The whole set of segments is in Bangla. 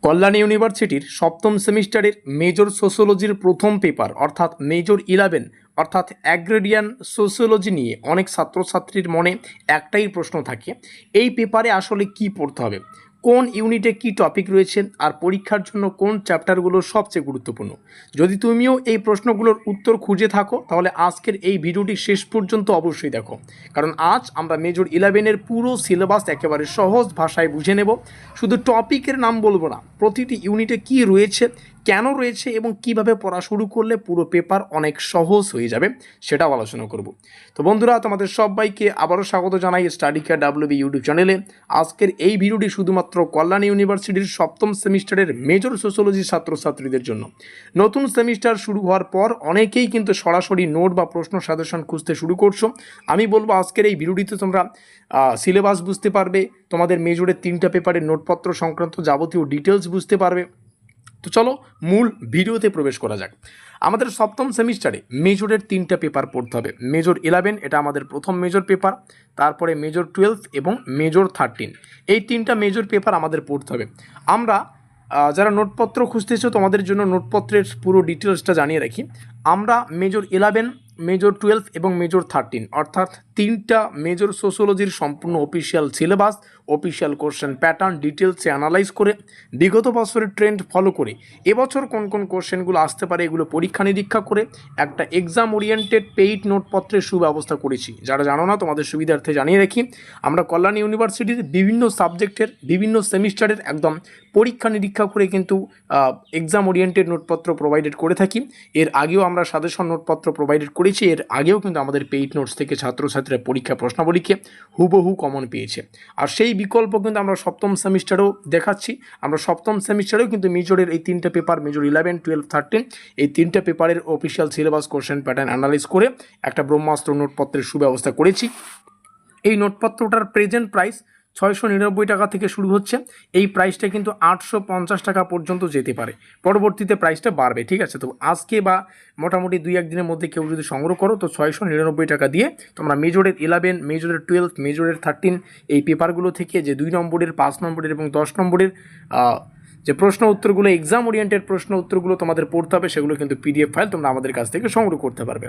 কল্যাণী ইউনিভার্সিটির সপ্তম সেমিস্টারের মেজর সোশিওলজির প্রথম পেপার অর্থাৎ মেজর 11 অর্থাৎ অ্যাগ্রেরিয়ান সোশিওলজি নিয়ে অনেক ছাত্রছাত্রীর মনে একটাই প্রশ্ন থাকে, এই পেপারে আসলে কি পড়তে হবে, কোন ইউনিটে কি টপিক রয়েছে, আর পরীক্ষার জন্য কোন চ্যাপ্টারগুলো সবচেয়ে গুরুত্বপূর্ণ। যদি তুমিও এই প্রশ্নগুলোর উত্তর খুঁজে থাকো তাহলে আজকের এই ভিডিওটি শেষ পর্যন্ত অবশ্যই দেখো, কারণ আজ আমরা মেজর 11-এর পুরো সিলেবাস একেবারে সহজ ভাষায় বুঝে নেব। শুধু টপিকের নাম বলবো না, প্রতিটি ইউনিটে কি রয়েছে, কেন রয়েছে এবং কিভাবে পড়া শুরু করলে পুরো পেপার অনেক সহজ হয়ে যাবে সেটাও আলোচনা করব। তো বন্ধুরা, তোমাদের সবাইকে আবারও স্বাগত জানাই স্টাডি কেয়ার WB ইউটিউব চ্যানেলে। আজকের এই ভিডিওটি শুধুমাত্র কল্যাণী ইউনিভার্সিটির সপ্তম সেমিস্টারের মেজর সোশিওলজি ছাত্রছাত্রীদের জন্য। নতুন সেমিস্টার শুরু হওয়ার পর অনেকেই কিন্তু সরাসরি নোট বা প্রশ্ন সাজেশন খুঁজতে শুরু করছো। আমি বলবো আজকের এই ভিডিওটিতে তোমরা সিলেবাস বুঝতে পারবে, তোমাদের মেজরের 3টা পেপারের নোটপত্র সংক্রান্ত যাবতীয় ডিটেলস বুঝতে পারবে। তো চলো মূল ভিডিওতে প্রবেশ করা যাক। আমাদের সপ্তম সেমিস্টারে মেজরের 3টা পেপার পড়তে হবে। মেজর 11 এটা আমাদের প্রথম মেজর পেপার, তারপরে মেজর 12 এবং মেজর 13, এই 3টা মেজর পেপার আমাদের পড়তে হবে। আমরা যারা নোটপত্র খুঁজতেছো তোমাদের জন্য নোটপত্রের পুরো ডিটেলসটা জানিয়ে রাখি। আমরা মেজর 11, মেজর 12 এবং মেজর 13 অর্থাৎ 3টা মেজর সোশিওলজির সম্পূর্ণ official syllabus, official question pattern ডিটেলসে অ্যানালাইজ করে, বিগত বছরের ট্রেন্ড ফলো করে, এবছর কোন কোন কোশ্চেনগুলো আসতে পারে এগুলো পরীক্ষা নিরীক্ষা করে একটা এক্সাম ওরিয়েন্টেড পেইড নোটপত্রের সুব্যবস্থা করেছি। যারা জানো না তোমাদের সুবিধার্থে জানিয়ে রাখি, আমরা কল্যাণী ইউনিভার্সিটির বিভিন্ন সাবজেক্টের বিভিন্ন সেমিস্টারের একদম পরীক্ষা নিরীক্ষা করে কিন্তু এক্সাম ওরিয়েন্টেড নোটপত্র প্রোভাইডেড করে থাকি। এর আগেও আমরা সাজেশন নোটপত্র প্রোভাইডেড করেছি, এর আগেও কিন্তু আমাদের পেইড নোটস থেকে ছাত্রছাত্রীরা পরীক্ষা প্রশ্নাবলীকে হুবহু কমন পেয়েছে। আর সেই বিকল্প কিন্তু আমরা সপ্তম সেমিস্টারেও দেখাচ্ছি। আমরা সপ্তম সেমিস্টারেও কিন্তু মেজরের এই 3টা পেপার মেজর 11, 12, 13 এই 3টা পেপারের official syllabus question pattern analyse করে একটা ব্রহ্মাস্ত্র নোটপত্রের সুব্যবস্থা করেছি। এই নোটপত্রটার প্রেজেন্ট প্রাইস 699 টাকা থেকে শুরু হচ্ছে। এই প্রাইসটা কিন্তু 850 টাকা পর্যন্ত যেতে পারে, পরবর্তীতে প্রাইসটা বাড়বে। ঠিক আছে, তো আজকে বা মোটামুটি 2-1 দিনের মধ্যে কেউ যদি সংগ্রহ করো তো 699 টাকা দিয়ে তোমরা মেজরের 11, মেজরের 12, মেজরের 13 এই পেপারগুলো থেকে যে 2 নম্বরের, 5 নম্বরের এবং 10 নম্বরের যে প্রশ্ন উত্তরগুলো, এক্সাম ওরিয়েন্টেড প্রশ্ন উত্তরগুলো তোমাদের পড়তে হবে, সেগুলো কিন্তু PDF ফাইল তোমরা আমাদের কাছ থেকে সংগ্রহ করতে পারবে।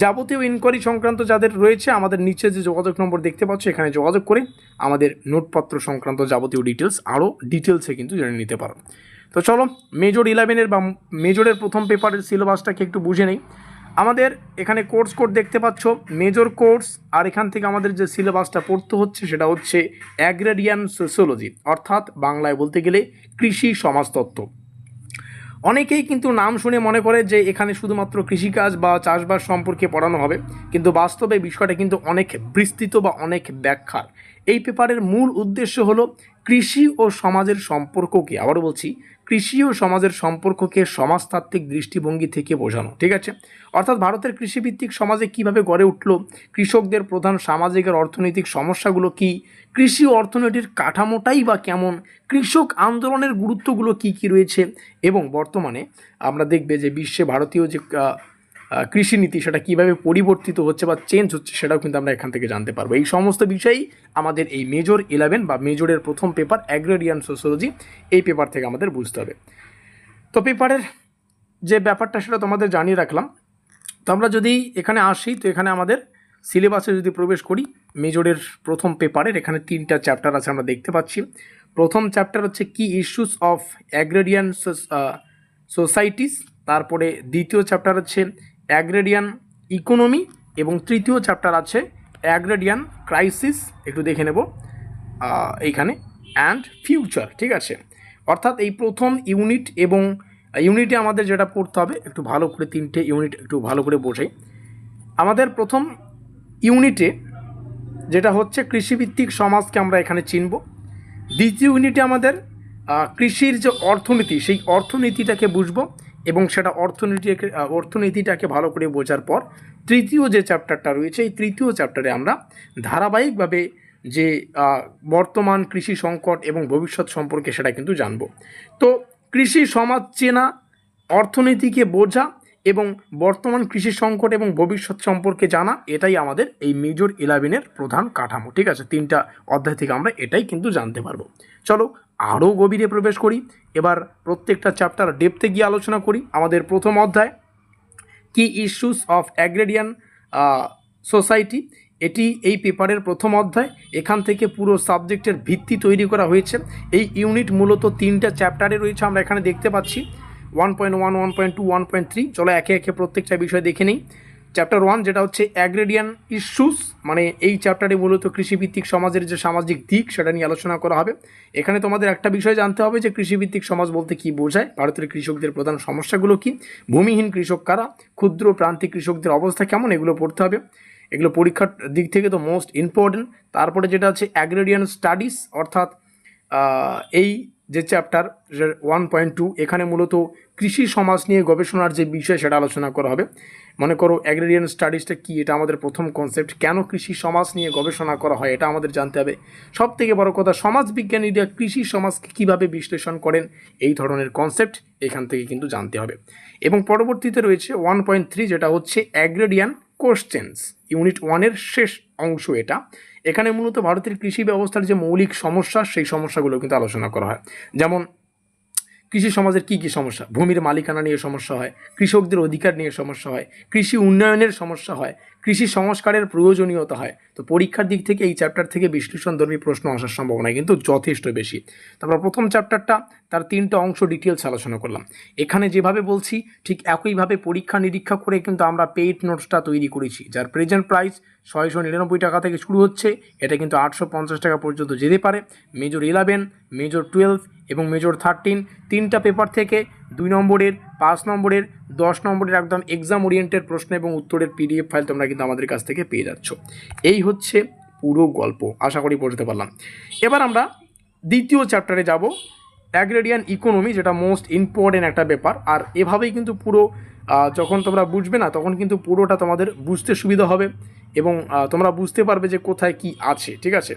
যাবতীয় ইনকোয়ারি সংক্রান্ত যাদের রয়েছে আমাদের নিচে যে যোগাযোগ নম্বর দেখতে পাচ্ছ এখানে যোগাযোগ করে আমাদের নোটপত্র সংক্রান্ত যাবতীয় ডিটেলস আরও ডিটেলসে কিন্তু জেনে নিতে পারো। তো চলো মেজর 11-এর বা মেজরের প্রথম পেপারের সিলেবাসটাকে একটু বুঝে নেই। আমাদের এখানে কোর্স কোড দেখতে পাচ্ছ, মেজর কোর্স, আর এখান থেকে আমাদের যে সিলেবাসটা পড়তে হচ্ছে সেটা হচ্ছে অ্যাগ্রেরিয়ান সোশিওলজি অর্থাৎ বাংলায় বলতে গেলে কৃষি সমাজতত্ত্ব। অনেকেই কিন্তু নাম শুনে মনে করে যে এখানে শুধুমাত্র কৃষিকাজ বা চাষবাস সম্পর্কে পড়ানো হবে, কিন্তু বাস্তবে বিষয়টা কিন্তু অনেক বিস্তৃত বা অনেক ব্যাখ্যার। এই পেপারের মূল উদ্দেশ্য হলো কৃষি ও সমাজের সম্পর্ককে, আবারও বলছি, কৃষি ও সমাজের সম্পর্ককে সমাজতাত্ত্বিক দৃষ্টিভঙ্গি থেকে বোঝানো। ঠিক আছে, অর্থাৎ ভারতের কৃষিভিত্তিক সমাজে কিভাবে গড়ে উঠল, কৃষকদের প্রধান সামাজিক আর অর্থনৈতিক সমস্যাগুলো কী, কৃষি ও অর্থনীতির কাঠামোটাই বা কেমন, কৃষক আন্দোলনের গুরুত্বগুলো কী কী রয়েছে, এবং বর্তমানে আমরা দেখবে যে বিশ্বে ভারতীয় যে কৃষিনীতি সেটা কীভাবে পরিবর্তিত হচ্ছে বা চেঞ্জ হচ্ছে সেটাও কিন্তু আমরা এখান থেকে জানতে পারবো। এই সমস্ত বিষয়ই আমাদের এই মেজর 11 বা মেজরের প্রথম পেপার অ্যাগ্রেরিয়ান সোশিওলজি এই পেপার থেকে আমাদের বুঝতে হবে। তো পেপারের যে ব্যাপারটা সেটা তোমাদের জানিয়ে রাখলাম। তো আমরা যদি এখানে আসি, তো এখানে আমাদের সিলেবাসে যদি প্রবেশ করি, মেজরের প্রথম পেপারের এখানে 3টা চ্যাপ্টার আছে আমরা দেখতে পাচ্ছি। প্রথম চ্যাপ্টার হচ্ছে কি ইস্যুস অফ অ্যাগ্রেরিয়ান সোসাইটিস, তারপরে দ্বিতীয় চ্যাপ্টার হচ্ছে অ্যাগ্রেরিয়ান ইকোনমি, এবং তৃতীয় চ্যাপ্টার আছে অ্যাগ্রেরিয়ান ক্রাইসিস, একটু দেখে নেব এইখানে, অ্যান্ড ফিউচার। ঠিক আছে, অর্থাৎ এই প্রথম ইউনিট এবং ইউনিটে আমাদের যেটা পড়তে হবে একটু ভালো করে, 3টে ইউনিট একটু ভালো করে বোঝাই। আমাদের প্রথম ইউনিটে যেটা হচ্ছে কৃষিভিত্তিক সমাজকে আমরা এখানে চিনব। দ্বিতীয় ইউনিটে আমাদের কৃষির যে অর্থনীতি সেই অর্থনীতিটাকে বুঝবো, এবং সেটা অর্থনীতিটাকে ভালো করে বোঝার পর তৃতীয় যে চ্যাপ্টারটা রয়েছে এই তৃতীয় চ্যাপ্টারে আমরা ধারাবাহিকভাবে যে বর্তমান কৃষি সংকট এবং ভবিষ্যৎ সম্পর্কে সেটা কিন্তু জানব। তো কৃষি সমাজ চেনা, অর্থনীতিকে বোঝা এবং বর্তমান কৃষি সংকট এবং ভবিষ্যৎ সম্পর্কে জানা, এটাই আমাদের এই মেজর 11-এর প্রধান কাঠামো। ঠিক আছে, 3টা অধ্যায় থেকে আমরা এটাই কিন্তু জানতে পারবো। চলো আরও গভীরে প্রবেশ করি। এবার প্রত্যেকটা চ্যাপ্টার ডেপথে গিয়ে আলোচনা করি। আমাদের প্রথম অধ্যায় কি ইস্যুস অফ অ্যাগ্রেরিয়ান সোসাইটি, এটি এই পেপারের প্রথম অধ্যায়। এখান থেকে পুরো সাবজেক্টের ভিত্তি তৈরি করা হয়েছে। এই ইউনিট মূলত 3টা চ্যাপ্টারে রয়েছে, আমরা এখানে দেখতে পাচ্ছি 1.1, 1.2, 1.3। চলো একে একে প্রত্যেকটা বিষয় দেখে নিই। চ্যাপ্টার 1 যেটা হচ্ছে অ্যাগ্রেরিয়ান ইস্যুস, মানে এই চ্যাপ্টারে মূলত কৃষিভিত্তিক সমাজের যে সামাজিক দিক সেটা নিয়ে আলোচনা করা হবে। এখানে তোমাদের একটা বিষয় জানতে হবে যে কৃষিভিত্তিক সমাজ বলতে কী বোঝায়, ভারতের কৃষকদের প্রধান সমস্যাগুলো কী, ভূমিহীন কৃষক কারা, ক্ষুদ্র প্রান্তিক কৃষকদের অবস্থা কেমন, এগুলো পড়তে হবে। এগুলো পরীক্ষার দিক থেকে তো মোস্ট ইম্পর্টেন্ট। তারপরে যেটা হচ্ছে অ্যাগ্রেরিয়ান স্টাডিজ, অর্থাৎ এই যে চ্যাপ্টার 1.2, এখানে মূলত কৃষি সমাজ নিয়ে গবেষণার যে বিষয় সেটা আলোচনা করা হবে। মনে করো অ্যাগ্রেরিয়ান স্টাডিজটা কী, এটা আমাদের প্রথম কনসেপ্ট। কেন কৃষি সমাজ নিয়ে গবেষণা করা হয় এটা আমাদের জানতে হবে। সব থেকে বড় কথা, সমাজবিজ্ঞানীরা কৃষি সমাজকে কীভাবে বিশ্লেষণ করেন, এই ধরনের কনসেপ্ট এখান থেকে কিন্তু জানতে হবে। এবং পরবর্তীতে রয়েছে 1.3, যেটা হচ্ছে অ্যাগ্রেরিয়ান কোশ্চেন্স, ইউনিট 1-এর শেষ অংশ এটা। এখানে মূলত ভারতের কৃষি ব্যবস্থার যে মৌলিক সমস্যা সেই সমস্যাগুলো কিন্তু আলোচনা করা হয়। যেমন কৃষি সমাজের কী কী সমস্যা, ভূমির মালিকানা নিয়ে সমস্যা হয়, কৃষকদের অধিকার নিয়ে সমস্যা হয়, কৃষি উন্নয়নের সমস্যা হয়, কৃষি সংস্কারের প্রয়োজনীয়তা হয়। তো পরীক্ষার দিক থেকে এই চ্যাপ্টার থেকে বিশ্লেষণধর্মী প্রশ্ন আসার সম্ভাবনা কিন্তু যথেষ্ট বেশি। তারপর প্রথম চ্যাপ্টারটা, তার 3টা অংশ ডিটেলস আলোচনা করলাম। এখানে যেভাবে বলছি ঠিক একইভাবে পরীক্ষা নিরীক্ষা করে কিন্তু আমরা পেইড নোটসটা তৈরি করেছি, যার প্রেজেন্ট প্রাইস 699 টাকা থেকে শুরু হচ্ছে। এটা কিন্তু 850 টাকা পর্যন্ত যেতে পারে। মেজর 11, মেজর 12 এবং মেজর 13, 3টা পেপার থেকে 2 নম্বরের, 5 নম্বরের, 10 নম্বরের একদম এক্সাম ওরিয়েন্টেড প্রশ্ন এবং উত্তরের PDF ফাইল তোমরা কিন্তু আমাদের কাছ থেকে পেয়ে যাচ্ছ। এই হচ্ছে পুরো গল্প, আশা করি বুঝতে পারলাম। এবার আমরা দ্বিতীয় চ্যাপ্টারে যাব, অ্যাগ্রেরিয়ান ইকোনমি, যেটা মোস্ট ইম্পর্টেন্ট একটা ব্যাপার। আর এভাবেই কিন্তু পুরো যখন তোমরা বুঝবে না তখন কিন্তু পুরোটা তোমাদের বুঝতে সুবিধা হবে এবং তোমরা বুঝতে পারবে যে কোথায় কি আছে, ঠিক আছে।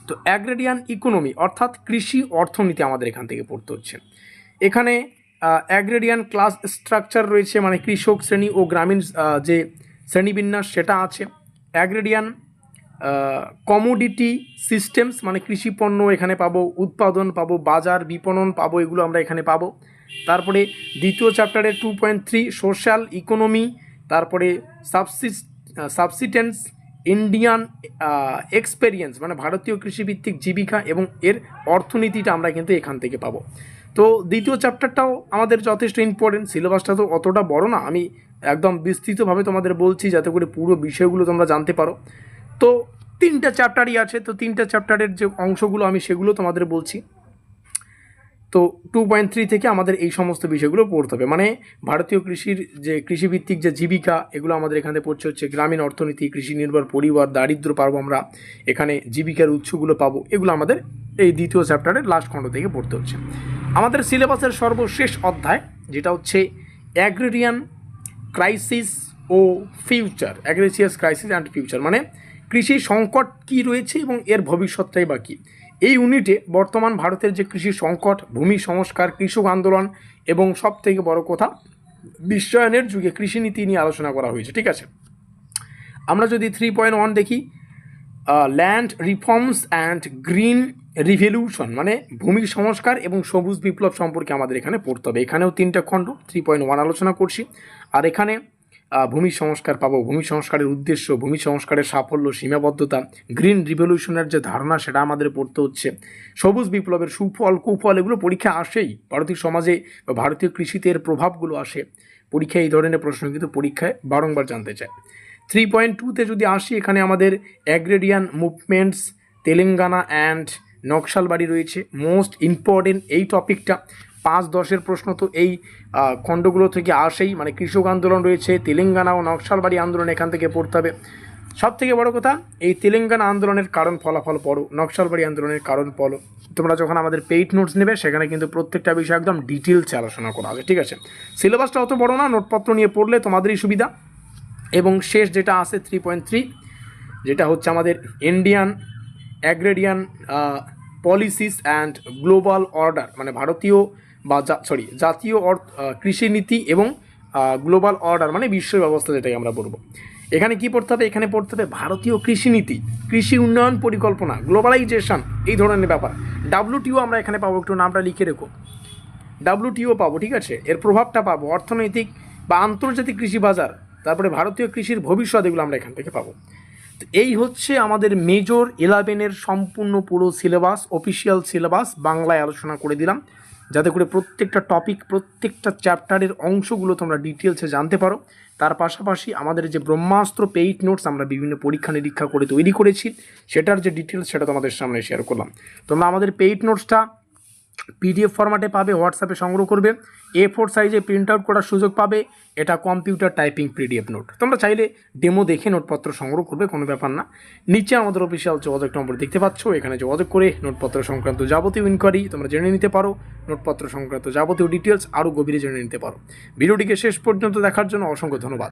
তো অ্যাগ্রেরিয়ান ইকোনমি অর্থাৎ কৃষি অর্থনীতি আমাদের এখান থেকে পড়তে হচ্ছে। এখানে অ্যাগ্রেরিয়ান ক্লাস স্ট্রাকচার রয়েছে, মানে কৃষক শ্রেণী ও গ্রামীণ যে শ্রেণীবিন্যাস সেটা আছে। অ্যাগ্রেরিয়ান কমোডিটি সিস্টেমস, মানে কৃষি পণ্য এখানে পাবো, উৎপাদন পাবো, বাজার বিপণন পাবো, এগুলো আমরা এখানে পাবো। তারপরে দ্বিতীয় চ্যাপ্টারে 2.3 সোশ্যাল ইকোনমি, তারপরে সাবসিস্টেন্স, ইন্ডিয়ান এক্সপেরিয়েন্স, মানে ভারতীয় কৃষিভিত্তিক জীবিকা এবং এর অর্থনীতিটা আমরা কিন্তু এখান থেকে পাবো। তো দ্বিতীয় চ্যাপ্টারটাও আমাদের যথেষ্ট ইম্পর্টেন্ট। সিলেবাসটা তো অতটা বড় না, আমি একদম বিস্তৃতভাবে তোমাদের বলছি যাতে করে পুরো বিষয়গুলো তোমরা জানতে পারো। তো 3টা চ্যাপ্টারই আছে, তো 3টা চ্যাপ্টারের যে অংশগুলো আমি সেগুলো তোমাদের বলছি। তো 2.3 থেকে আমাদের এই সমস্ত বিষয়গুলো পড়তে হবে, মানে ভারতীয় কৃষির যে কৃষিভিত্তিক যে জীবিকা, এগুলো আমাদের এখানে পড়ছে হচ্ছে গ্রামীণ অর্থনীতি, কৃষি নির্ভর পরিবার, দারিদ্র পাবো আমরা এখানে, জীবিকার উৎসগুলো পাবো, এগুলো আমাদের এই দ্বিতীয় চ্যাপ্টারের লাস্ট খণ্ড থেকে পড়তে হচ্ছে। আমাদের সিলেবাসের সর্বশেষ অধ্যায় যেটা হচ্ছে অ্যাগ্রেরিয়ান ক্রাইসিস ও future, agrarian crisis and future, মানে কৃষি সংকট কী রয়েছে এবং এর ভবিষ্যৎটাই বা কী। এই ইউনিটে বর্তমান ভারতের যে কৃষি সংকট, ভূমি সংস্কার, কৃষক আন্দোলন এবং সব থেকে বড় কথা বিশ্বায়নের যুগে কৃষিনীতি নিয়ে আলোচনা করা হয়েছে, ঠিক আছে। আমরা যদি 3.1 দেখি, land reforms and green revolution, মানে ভূমি সংস্কার এবং সবুজ বিপ্লব সম্পর্কে আমাদের এখানে পড়তে হবে। এখানেও 3টা খণ্ড, 3.1 আলোচনা করছি। আর এখানে ভূমি সংস্কার পাবো, ভূমি সংস্কারের উদ্দেশ্য, ভূমি সংস্কারের সাফল্য, সীমাবদ্ধতা, গ্রিন রিভলিউশনের যে ধারণা সেটা আমাদের পড়তে হচ্ছে, সবুজ বিপ্লবের সুফল কুফল, এগুলো পরীক্ষা আসেই। ভারতীয় সমাজে বা ভারতীয় কৃষিতে এর প্রভাবগুলো আসে পরীক্ষায়, এই ধরনের প্রশ্ন কিন্তু পরীক্ষায় বারংবার জানতে চায়। 3.2-তে যদি আসি, এখানে আমাদের agrarian movements, Telangana and Naxalbari রয়েছে। মোস্ট ইম্পর্টেন্ট এই টপিকটা, 5-10-এর প্রশ্ন তো এই খণ্ডগুলো থেকে আসেই, মানে কৃষক আন্দোলন রয়েছে, তেলেঙ্গানা ও নকশালবাড়ি আন্দোলন এখান থেকে পড়তে হবে। সব থেকে বড় কথা, এই তেলেঙ্গানা আন্দোলনের কারণ ফলাফল পড়ো, নকশালবাড়ি আন্দোলনের কারণ পড়ো। তোমরা যখন আমাদের পেইড নোটস নেবে সেখানে কিন্তু প্রত্যেকটা বিষয় একদম ডিটেলসে আলোচনা করা আছে, ঠিক আছে। সিলেবাসটা অত বড় না, নোটপত্র নিয়ে পড়লে তোমাদেরই সুবিধা। এবং শেষ যেটা আছে 3.3, যেটা হচ্ছে আমাদের Indian agrarian policies and global order, মানে ভারতীয় বা জাতীয় কৃষিনীতি এবং গ্লোবাল অর্ডার, মানে বিশ্ব ব্যবস্থা যেটাকে আমরা বলবো। এখানে কি পড়তে হবে? এখানে পড়তে হবে ভারতীয় কৃষি নীতি, কৃষি উন্নয়ন পরিকল্পনা, গ্লোবালাইজেশন, এই ধরনের ব্যাপার। WTO আমরা এখানে পাবো, একটু নামটা লিখে রেখো, WTO পাবো, ঠিক আছে। এর প্রভাবটা পাবো, অর্থনৈতিক বা আন্তর্জাতিক কৃষি বাজার, তারপরে ভারতীয় কৃষির ভবিষ্যৎ, এগুলো আমরা এখান থেকে পাবো। তো এই হচ্ছে আমাদের মেজর 11-এর সম্পূর্ণ পুরো সিলেবাস, অফিসিয়াল সিলেবাস বাংলায় আলোচনা করে দিলাম, যাতে করে প্রত্যেকটা টপিক, প্রত্যেকটা চ্যাপ্টারের অংশগুলো তোমরা ডিটেলসে জানতে পারো। তার পাশাপাশি আমাদের যে ব্রহ্মাস্ত্র পেইড নোটস আমরা বিভিন্ন পরীক্ষা নিরীক্ষা করে তৈরি করেছি, সেটার যে ডিটেলস সেটা তোমাদের সামনে শেয়ার করলাম। তোমরা আমাদের পেইড নোটসটা PDF ফরম্যাটে পাবে, হোয়াটসঅ্যাপে সংগ্রহ করবে, A4 সাইজে প্রিন্ট আউট করার সুযোগ পাবে। এটা কম্পিউটার টাইপিং PDF নোট, তোমরা চাইলে ডেমো দেখে নোটপত্র সংগ্রহ করবে, কোনো ব্যাপার না। নিচে আমাদের অফিসিয়াল যোগাযোগ নম্বর দেখতে পাচ্ছ, এখানে যোগাযোগ করে নোটপত্র সংক্রান্ত যাবতীয় ইনকোয়ারি তোমরা জেনে নিতে পারো, নোটপত্র সংক্রান্ত যাবতীয় ডিটেলস আরও গভীরে জেনে নিতে পারো। ভিডিওটিকে শেষ পর্যন্ত দেখার জন্য অসংখ্য ধন্যবাদ।